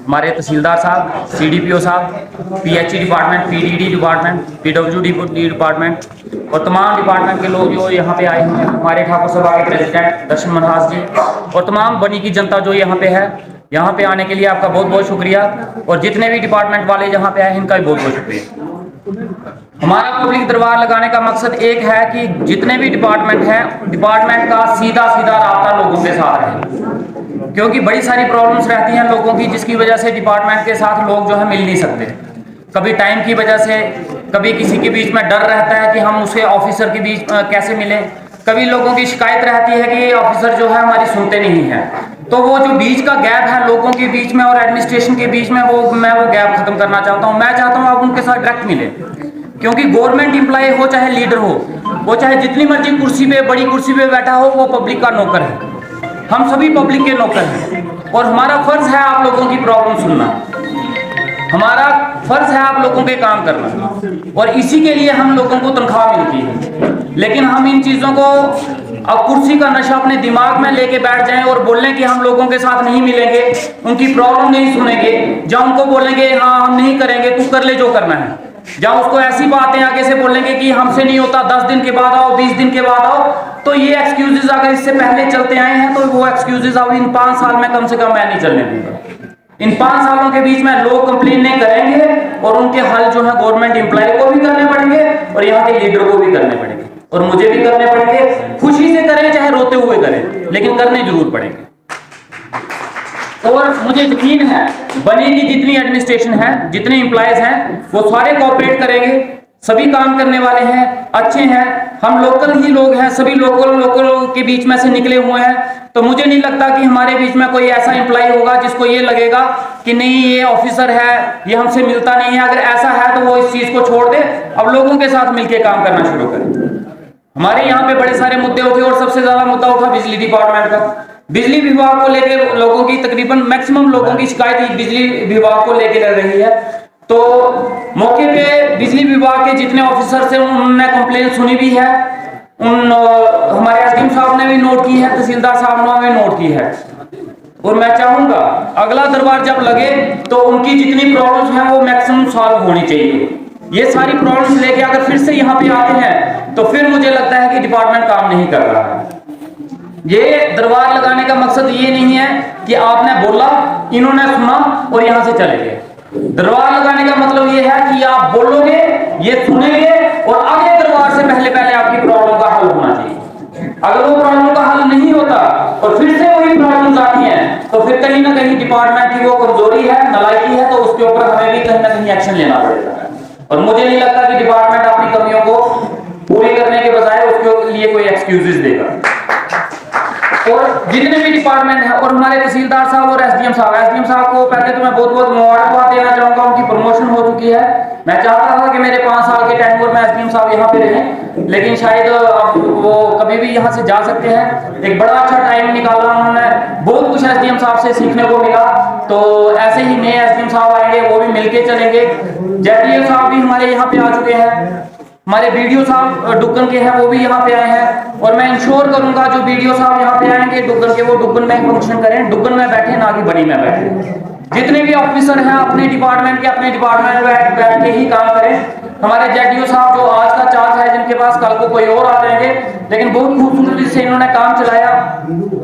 हमारे तहसीलदार साहब, CDPO साहब, PHE department, PDD department, PWD department और तमाम डिपार्टमेंट के लोग जो यहाँ पे आए हैं, हमारे ठाकुर सभा के प्रेसिडेंट दर्शन मनहास जी और तमाम बनी की जनता जो यहाँ पे है, यहाँ पे आने के लिए आपका बहुत बहुत शुक्रिया। और जितने भी डिपार्टमेंट वाले यहाँ पे आए हैं इनका भी बहुत बहुत शुक्रिया। हमारा पब्लिक दरबार लगाने का मकसद एक है कि जितने भी डिपार्टमेंट हैं, डिपार्टमेंट का सीधा सीधा रास्ता लोगों के साथ रहे, क्योंकि बड़ी सारी प्रॉब्लम्स रहती हैं लोगों की, जिसकी वजह से डिपार्टमेंट के साथ लोग जो है मिल नहीं सकते। कभी टाइम की वजह से, कभी किसी के बीच में डर रहता है कि हम उसे ऑफिसर के बीच कैसे मिलें, कभी लोगों की शिकायत रहती है कि ये ऑफिसर जो है हमारी सुनते नहीं है। तो वो जो बीच का गैप है लोगों के बीच में और एडमिनिस्ट्रेशन के बीच में, मैं वो गैप खत्म करना चाहता हूँ। मैं चाहता हूँ आप उनके साथ डायरेक्ट मिले, क्योंकि गवर्नमेंट एम्प्लॉय हो चाहे लीडर हो, वो चाहे जितनी मर्जी कुर्सी पे, बड़ी कुर्सी पे बैठा हो, वो पब्लिक का नौकर है। हम सभी पब्लिक के नौकर हैं और हमारा फर्ज है आप लोगों की प्रॉब्लम सुनना, हमारा फर्ज है आप लोगों के काम करना, और इसी के लिए हम लोगों को तनख्वाह मिलती है। लेकिन हम इन चीजों को, अब कुर्सी का नशा अपने दिमाग में लेके बैठ जाएं और बोलें कि हम लोगों के साथ नहीं मिलेंगे, उनकी प्रॉब्लम नहीं सुनेंगे, या उनको बोलेंगे हाँ हम नहीं करेंगे, तू कर ले जो करना है, या उसको ऐसी बातें आगे से बोलेंगे कि हमसे नहीं होता, 10 दिन के बाद आओ, 20 दिन के बाद आओ। तो ये एक्सक्यूजेज अगर इससे पहले चलते आए हैं तो वो एक्सक्यूजेज अब इन 5 साल में कम से कम मैं नहीं चलने दूंगा। इन 5 सालों के बीच में लोग कंप्लेन नहीं करेंगे और उनके हल जो है गवर्नमेंट एम्प्लॉय को भी करने पड़ेंगे और यहाँ के लीडर को भी करने पड़ेंगे और मुझे भी करने पड़ेंगे। खुशी से करें चाहे रोते हुए करें, लेकिन करने जरूर पड़ेंगे। और मुझे यकीन है बनी की जितनी एडमिनिस्ट्रेशन है, जितने एम्प्लॉयज हैं, वो सारे कोऑपरेट करेंगे, सभी काम करने वाले हैं, अच्छे हैं। हम लोकल ही लोग हैं, सभी लोकल के बीच में से निकले हुए हैं। तो मुझे नहीं लगता कि हमारे बीच में कोई ऐसा एम्प्लॉय होगा जिसको ये लगेगा कि नहीं ये ऑफिसर है, ये हमसे मिलता नहीं है। अगर ऐसा है तो वो इस चीज को छोड़ दे, अब लोगों के साथ मिलकर काम करना शुरू करें। हमारे यहाँ पे बड़े सारे मुद्दे उठे और सबसे ज्यादा मुद्दा उठा बिजली डिपार्टमेंट का। बिजली विभाग को लेकर लोगों की, तकरीबन मैक्सिमम लोगों की शिकायत बिजली विभाग को लेकर रह रही है। तो मौके पे बिजली विभाग के जितने ऑफिसर थे उन्होंने कंप्लेन सुनी भी है, हमारे एसडीएम साहब ने भी नोट की है, तहसीलदार साहब ने भी नोट की है। और मैं चाहूंगा अगला दरबार जब लगे तो उनकी जितनी प्रॉब्लम्स हैं वो मैक्सिमम सॉल्व होनी चाहिए। ये सारी प्रॉब्लम्स लेके अगर फिर से यहाँ पे आते हैं तो फिर मुझे लगता है कि डिपार्टमेंट काम नहीं कर रहा है। ये दरबार लगाने का मकसद ये नहीं है कि आपने बोला, इन्होंने सुना और यहां से चले गए। दरबार लगाने का मतलब ये है कि आप बोलोगे, ये सुनेंगे और आगे दरबार से पहले पहले आपकी प्रॉब्लम का हल होना चाहिए। अगर वो प्रॉब्लम का हल नहीं होता और फिर से वही प्रॉब्लम आती है तो फिर कहीं ना कहीं डिपार्टमेंट की वो कमजोरी है, नालायकी है, तो उसके ऊपर हमें भी कहीं ना कहीं एक्शन लेना पड़ेगा। और मुझे नहीं लगता कि डिपार्टमेंट अपनी कमियों को पूरी करने के बजाय उसके लिए कोई एक्सक्यूजेस देगा। और जितने भी डिपार्टमेंट है और हमारे तहसीलदार साहब और एसडीएम साहब को पहले तो मैं बहुत बहुत मुबारकबाद देना चाहूंगा, उनकी प्रमोशन हो चुकी है। मैं चाहता था कि मेरे 5 साल के टाइम पर मैं एसडीएम साहब यहाँ पे रहें, लेकिन शायद अब वो कभी भी यहाँ से जा सकते हैं। एक बड़ा अच्छा टाइम निकाला उन्होंने, बहुत कुछ एसडीएम साहब से सीखने को मिला। तो ऐसे ही नए एसडीएम साहब आएंगे, वो भी मिलके चलेंगे। जेडीएम साहब भी हमारे यहाँ पे आ चुके हैं, हमारे बीडीओ साहब डुग्गन के हैं, वो भी यहाँ पे आए हैं। और मैं इंश्योर करूंगा जो बीडीओ साहब यहाँ पे आएंगे डुग्गन के, वो डुग्गन में फंक्शन करें, डुग्गन में बैठे ना कि बनी में बैठे। जितने भी ऑफिसर हैं अपने डिपार्टमेंट में बैठ के ही काम करें। हमारे जेडीओ साहब जो आज का चार्ज है, जिनके पास कल को कोई और आ जाएंगे, लेकिन बहुत खूबसूरती से इन्होंने काम चलाया,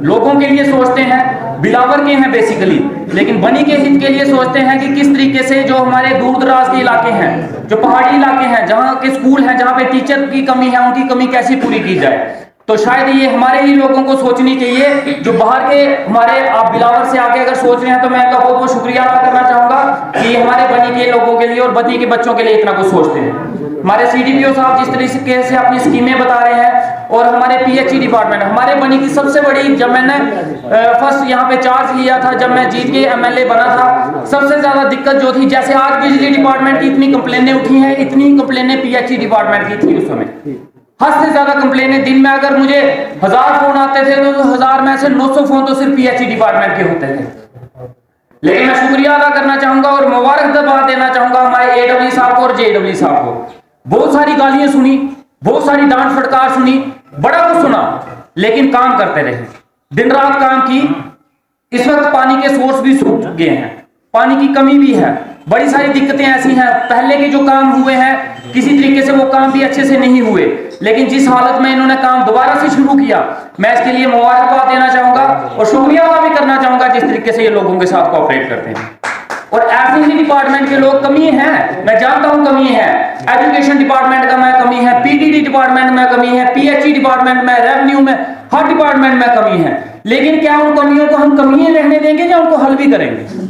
लोगों के लिए सोचते हैं, बिलावर के हैं बेसिकली, लेकिन बनी के हित के लिए सोचते हैं कि किस तरीके से जो हमारे दूर दराज के इलाके हैं, जो पहाड़ी इलाके हैं, जहाँ के स्कूल हैं, जहाँ पे टीचर की कमी है, उनकी कमी कैसे पूरी की जाए। तो शायद ये हमारे ही लोगों को सोचनी चाहिए, जो बाहर के हमारे, आप बिलावर से आके अगर सोच रहे हैं तो मैं आपका बहुत बहुत शुक्रिया अदा करना चाहूंगा कि हमारे बनी के लोगों के लिए और बनी के बच्चों के लिए इतना कुछ सोचते हैं। हमारे CDPO साहब जिस तरीके से अपनी स्कीमें बता रहे हैं, और हमारे PHE डिपार्टमेंट, हमारे बनी की सबसे बड़ी, जब मैंने फर्स्ट यहाँ पे चार्ज लिया था, जब मैं जीत के MLA बना था, सबसे ज्यादा दिक्कत जो थी, जैसे आज बिजली डिपार्टमेंट की इतनी कंप्लेनें उठी हैं, इतनी कंप्लेनें PHE डिपार्टमेंट की थी उस समय। हद से ज्यादा कंप्लेनें, दिन में अगर मुझे 1000 फोन आते थे तो 1000 में से 900 फोन तो सिर्फ PHE डिपार्टमेंट के होते थे। लेकिन मैं शुक्रिया अदा करना चाहूंगा और मुबारकबाद देना चाहूंगा हमारे AW साहब को और JW साहब को। बहुत सारी गालियां सुनी, बहुत सारी डांट फटकार सुनी, बड़ा कुछ सुना, लेकिन काम करते रहे, दिन रात काम की। इस वक्त पानी के सोर्स भी सूख गए हैं, पानी की कमी भी है, बड़ी सारी दिक्कतें ऐसी हैं। पहले के जो काम हुए हैं किसी तरीके से वो काम भी अच्छे से नहीं हुए, लेकिन जिस हालत में इन्होंने काम दोबारा से शुरू किया, मैं इसके लिए मुबारकबाद देना चाहूंगा और शुक्रिया अदा भी करना चाहूंगा जिस तरीके से ये लोगों के साथ कोऑपरेट करते हैं। और ऐसे ही डिपार्टमेंट के लोग कमी है, मैं जानता हूं कमी है, एजुकेशन डिपार्टमेंट का में कमी है, पीटीडी डिपार्टमेंट में कमी है, पीएचई डिपार्टमेंट में, रेवेन्यू में, हर डिपार्टमेंट में कमी है। लेकिन क्या उन कमियों को हम कमी रहने देंगे या उनको हल भी करेंगे?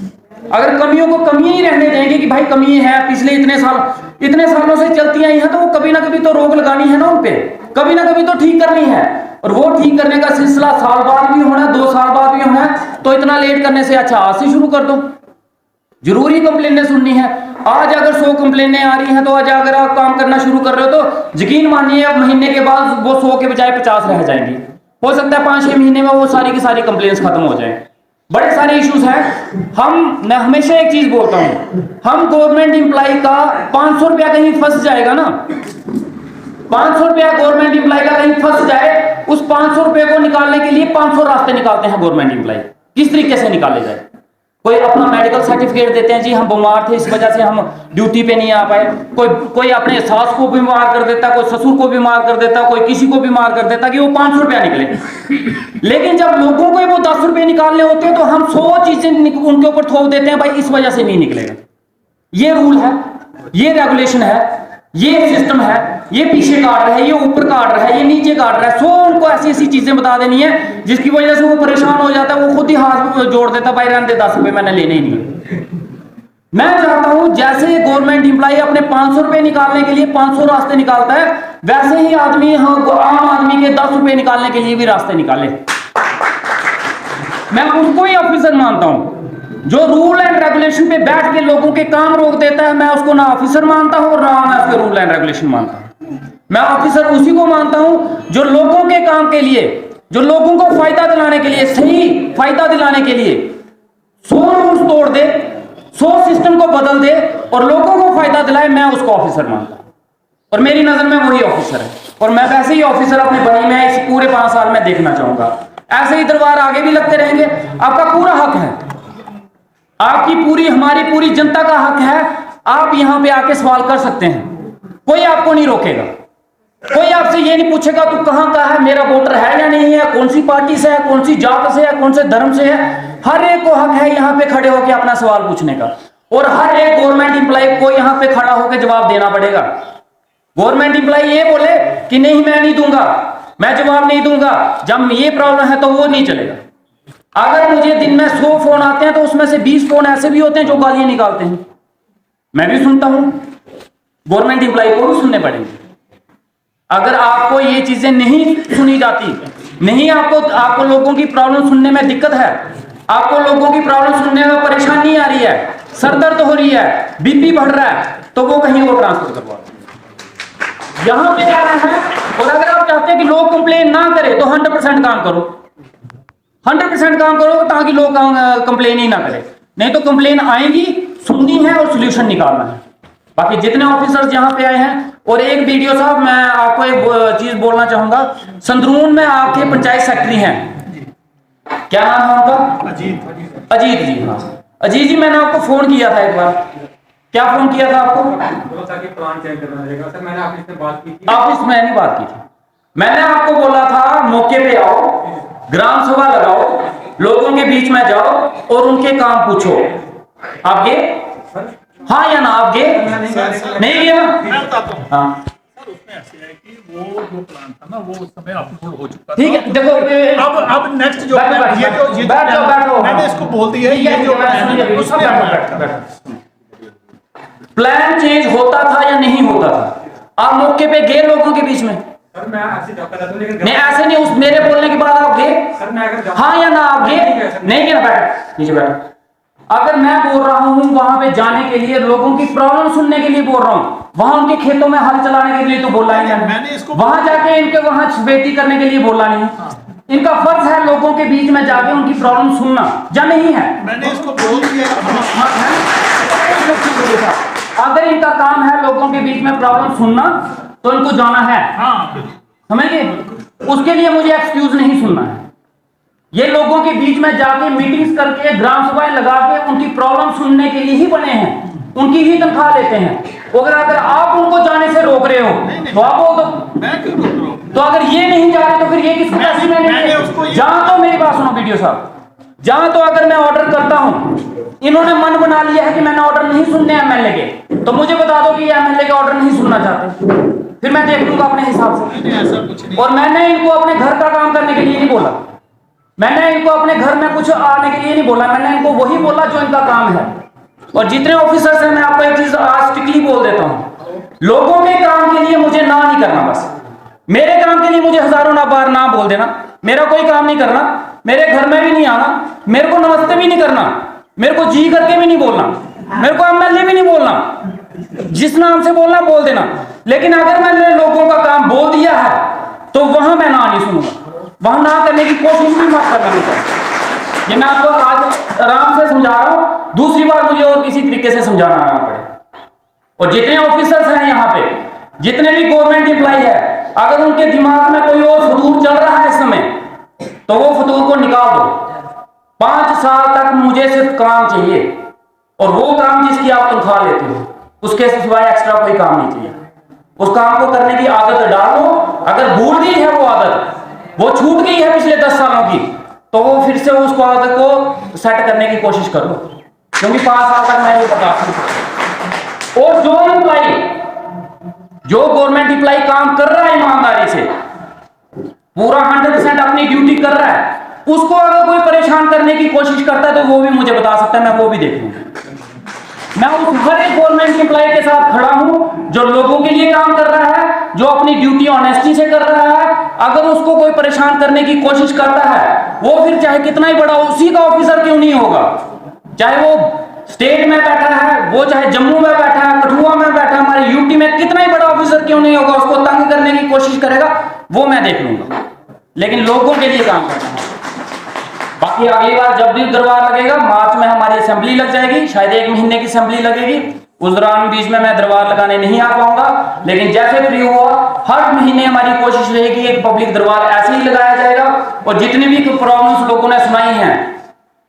अगर कमियों को कमी ही रहने देंगे कि भाई कमी है, पिछले इतने सालों से चलती आई है, तो वो कभी ना कभी तो रोक लगानी है ना उन पे, कभी ना कभी तो ठीक करनी है। और वो ठीक करने का सिलसिला साल बाद भी होना है, 2 साल बाद भी होना है, तो इतना लेट करने से अच्छा आज से शुरू कर दो। जरूरी कंप्लेनें सुननी है। आज अगर 100 कंप्लेनें आ रही हैं तो आज अगर आप काम करना शुरू कर रहे हो तो यकीन मानिए अब महीने के बाद वो 100 के बजाय 50 रह जाएंगी। हो सकता है 5-6 महीने में वो सारी की सारी कंप्लेंट्स खत्म हो जाए। बड़े सारे इश्यूज हैं। मैं हमेशा एक चीज बोलता हूं, हम गवर्नमेंट एम्प्लॉय का 500 रुपया कहीं फंस जाएगा ना, 500 रुपया गवर्नमेंट एम्प्लॉय का कहीं फंस जाए, उस 500 रुपए को निकालने के लिए 500 रास्ते निकालते हैं गवर्नमेंट एम्प्लॉय। किस तरीके से निकाले जाए? कोई अपना मेडिकल सर्टिफिकेट देते हैं, जी हम बीमार थे इस वजह से हम ड्यूटी पे नहीं आ पाए। कोई अपने सास को बीमार कर देता, कोई ससुर को बीमार कर देता, कोई किसी को बीमार कर देता कि वो 500 रुपया निकले। लेकिन जब लोगों को वो 10 रुपए निकालने होते हैं तो हम 100 चीजें उनके ऊपर थोप देते हैं, भाई इस वजह से नहीं निकलेगा। ये रूल है, ये रेगुलेशन है, ये सिस्टम है, ये पीछे काट रहा है, ये ऊपर काट रहा है, ये नीचे काट रहा है। सो उनको ऐसी ऐसी चीजें बता देनी है जिसकी वजह से वो परेशान हो जाता है, वो खुद ही हाथ जोड़ देता, भाई रहने दे 10 रुपए मैंने लेने ही नहीं। मैं चाहता हूं जैसे गवर्नमेंट एम्प्लॉय अपने 500 रुपए निकालने के लिए 500 रास्ते निकालता है, वैसे ही आदमी आम आदमी के 10 रुपए निकालने के लिए भी रास्ते निकाले। मैं उसको ही ऑफिसर मानता हूं जो रूल एंड रेगुलेशन पे बैठ के लोगों के काम रोक देता है। मैं उसको ना ऑफिसर मानता हूं और ना मैं उसके रूल एंड रेगुलेशन मानता हूं। मैं ऑफिसर उसी को मानता हूं जो लोगों के काम के लिए, जो लोगों को फायदा दिलाने के लिए, सही फायदा दिलाने के लिए 100 रूल्स तोड़ दे, 100 सिस्टम को बदल दे और लोगों को फायदा दिलाए। मैं उसको ऑफिसर मानता हूं और मेरी नजर में वही ऑफिसर है। और मैं वैसे ही ऑफिसर अपने बनी में इस पूरे 5 साल में देखना चाहूंगा। ऐसे ही दरबार आगे भी लगते रहेंगे। आपका पूरा हक है, आपकी पूरी, हमारी पूरी जनता का हक है। आप यहां पे आके सवाल कर सकते हैं, कोई आपको नहीं रोकेगा। कोई आपसे ये नहीं पूछेगा तू कहां का है, मेरा वोटर है या नहीं है, कौन सी पार्टी से है, कौन सी जात से है, कौन से धर्म से है। हर एक को हक है यहां पे खड़े होकर अपना सवाल पूछने का। और हर एक गवर्नमेंट एम्प्लॉय को यहां पे खड़ा होकर जवाब देना पड़ेगा। गवर्नमेंट एम्प्लॉय ये बोले कि नहीं मैं नहीं दूंगा, मैं जवाब नहीं दूंगा, जब ये प्रॉब्लम है तो वो नहीं चलेगा। अगर मुझे दिन में 100 फोन आते हैं तो उसमें से 20 फोन ऐसे भी होते हैं जो गालियां निकालते हैं, मैं भी सुनता हूं, गवर्नमेंट एम्प्लॉय को भी सुनने पड़ेंगे। अगर आपको ये चीजें नहीं सुनी जाती, नहीं आपको लोगों की प्रॉब्लम सुनने में दिक्कत है, आपको लोगों की प्रॉब्लम सुनने में परेशानी आ रही है, सरदर्द हो रही है, बीपी बढ़ रहा है, तो वो कहीं और ट्रांसफर करवा यहां पे आ रहा है। और अगर आप चाहते हैं कि लोग कंप्लेन ना करें तो 100% काम करो, 100% काम करो ताकि लोग कंप्लेन ही ना करें। नहीं तो कंप्लेन आएगी, सुननी है और सोल्यूशन निकालना है। बाकी जितने ऑफिसर्स यहाँ पे आए हैं, और एक वीडियो साहब मैं आपको एक चीज बोलना चाहूंगा। संदरून में आपके पंचायत सेक्रेटरी हैं, क्या नाम है उनका? अजीत जी। हाँ अजीत जी, मैंने आपको फोन किया था एक बार। क्या फोन किया था आपको? प्लान चेंज करना रहेगा सर, मैंने ऑफिस में बात की थी। ऑफिस में नहीं बात की थी, मैंने आपको बोला था मौके पे आओ, ग्राम सभा लगाओ, लोगों के बीच में जाओ और उनके काम पूछो। आप गए? हाँ या ना? आप गए? नहीं गए ना? हाँ उसमें ऐसे है कि वो जो प्लान था ना वो उस समय अप्रूव हो चुका था। ठीक है, देखो अब नेक्स्ट जो मैंने इसको बोल दिया है, ये जो प्लान चेंज होता था या नहीं होता था? आप मौके पे गए लोगों के बीच में? सर मैं ऐसे जाता था, लेकिन नहीं ऐसे नहीं, उस मेरे बोलने के बाद आप गए? सर मैं अगर हाँ या ना? आप गए? नहीं गए ना? बैठ नीचे बैठ। अगर मैं बोल रहा हूं वहां पे जाने के लिए, लोगों की प्रॉब्लम सुनने के लिए बोल रहा हूं, वहां उनके खेतों में हल चलाने के लिए तो बोला ही नहीं, वहां जाके इनके वहां सफेदी करने के लिए बोला नहीं। इनका फर्ज है लोगों के बीच में जाके उनकी प्रॉब्लम सुनना, या नहीं है? मैंने इसको बोल दिया। अगर इनका काम है लोगों के बीच में प्रॉब्लम सुनना तो इनको जाना है। समझिए, उसके लिए मुझे एक्सक्यूज नहीं सुनना है। ये लोगों के बीच में जाके मीटिंग्स करके ग्राम सभाएं लगा के उनकी प्रॉब्लम सुनने के लिए ही बने हैं, उनकी ही तनख्वाह लेते हैं। अगर आप उनको जाने से रोक रहे हो तो आप वो मैं क्यों रोक रहा हूं? तो अगर ये नहीं जा रहे तो फिर ये किस कैसे मैंने उसको जहां तो मेरी बात सुनो वीडियो साहब, जहां तो अगर मैं ऑर्डर करता हूं, इन्होंने मन बना लिया है कि मैंने ऑर्डर नहीं सुनने एमएलए के, तो मुझे बता दो कि एमएलए के ऑर्डर नहीं सुनना चाहते, फिर मैं देख लूंगा अपने हिसाब से। ऐसा कुछ नहीं। और मैंने इनको अपने घर का काम करने के लिए नहीं बोला, मैंने इनको अपने घर में कुछ आने के लिए नहीं बोला, मैंने इनको वही बोला जो इनका काम है। और जितने ऑफिसर्स हैं, मैं आपको एक चीज आज स्ट्रिक्टली बोल देता हूं, लोगों के काम के लिए मुझे ना नहीं करना, बस मेरे काम के लिए मुझे हजारों ना बार ना बोल देना, मेरा कोई काम नहीं करना, मेरे घर में भी नहीं आना, मेरे को नमस्ते भी नहीं करना, मेरे को जी करके भी नहीं बोलना, मेरे को एमएलए भी नहीं बोलना, जिस नाम से बोलना बोल देना। लेकिन अगर मैंने लोगों का काम बोल दिया है तो वहां मैं ना नहीं सुनूंगा, वहां ना करने की कोशिश भी मत करना। ये मैं आपको आज आराम से समझा रहा हूं, दूसरी बार मुझे और किसी तरीके से समझाना आना पड़े। और जितने ऑफिसर्स हैं यहाँ पे, जितने भी गवर्नमेंट एम्प्लॉय है, अगर उनके दिमाग में कोई और फतूर चल रहा है इस समय, तो वो फतूर को निकाल दो। 5 साल तक मुझे सिर्फ काम चाहिए, और वो काम जिसकी आप तनख्वाह लेते हो, उसके सिवाय एक्स्ट्रा कोई काम नहीं चाहिए। उस काम को करने की आदत डाल दो। अगर भूल गई है वो आदत, वो छूट गई है पिछले 10 सालों की, तो वो फिर से उस आदत को सेट करने की कोशिश करो, क्योंकि 5 साल तक मैं ये बता सकता। और जो गवर्नमेंट एम्प्लॉय काम कर रहा है ईमानदारी से, पूरा 100% अपनी ड्यूटी कर रहा है, उसको अगर कोई परेशान करने की कोशिश करता है तो वो भी मुझे बता सकता है, मैं वो भी देख लूंगा। मैं उस हर एक गवर्नमेंट एम्प्लॉय के साथ खड़ा हूं जो लोगों के लिए काम कर रहा है, जो अपनी ड्यूटी ऑनेस्टी से कर रहा है। अगर उसको कोई परेशान करने की कोशिश करता है, वो फिर चाहे कितना ही बड़ा उसी का ऑफिसर क्यों नहीं होगा, चाहे वो स्टेट में बैठा है, वो चाहे जम्मू में बैठा है, कठुआ में बैठा है, हमारे यूटी में कितना ही बड़ा ऑफिसर क्यों नहीं होगा, उसको तंग करने की कोशिश करेगा, वो मैं देख लूंगा। लेकिन लोगों के लिए काम करना है। बाकी अगली बार जब भी दरबार लगेगा, मार्च में हमारी असेंबली लग जाएगी, शायद 1 महीने की असेंबली लगेगी, उस दौरान बीच में मैं दरबार लगाने नहीं आ पाऊंगा। लेकिन जैसे फ्री हुआ, हर महीने हमारी कोशिश रहेगी एक पब्लिक दरबार ऐसे ही लगाया जाएगा। और जितनी भी प्रॉब्लम्स लोगों ने सुनाई हैं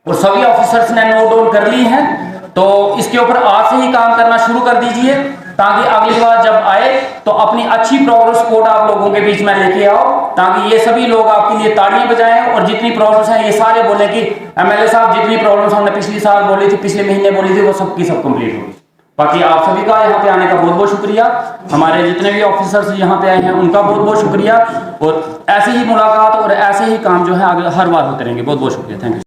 और सभी ऑफिसर्स ने नोट डाउन कर ली हैं, तो इसके ऊपर आज से ही काम करना शुरू कर दीजिए, ताकि अगली बार जब आए तो अपनी अच्छी प्रोग्रेस रिपोर्ट आप लोगों के बीच में लेके आओ, ताकि ये सभी लोग आपके लिए तालियां बजाएं और जितनी प्रॉब्लम्स हैं ये सारे बोले कि एमएलए साहब जितनी प्रॉब्लम्स हमने पिछली साल बोली थी, पिछले महीने बोली थी, वो सबकी सब कंप्लीट होगी। बाकी आप सभी का यहाँ पे आने का बहुत बहुत शुक्रिया, हमारे जितने भी ऑफिसर्स यहाँ पे आए हैं उनका बहुत बहुत शुक्रिया। और ऐसी ही मुलाकात और ऐसे ही काम जो है आगे हर बार होते रहेंगे। बहुत बहुत शुक्रिया, थैंक यू।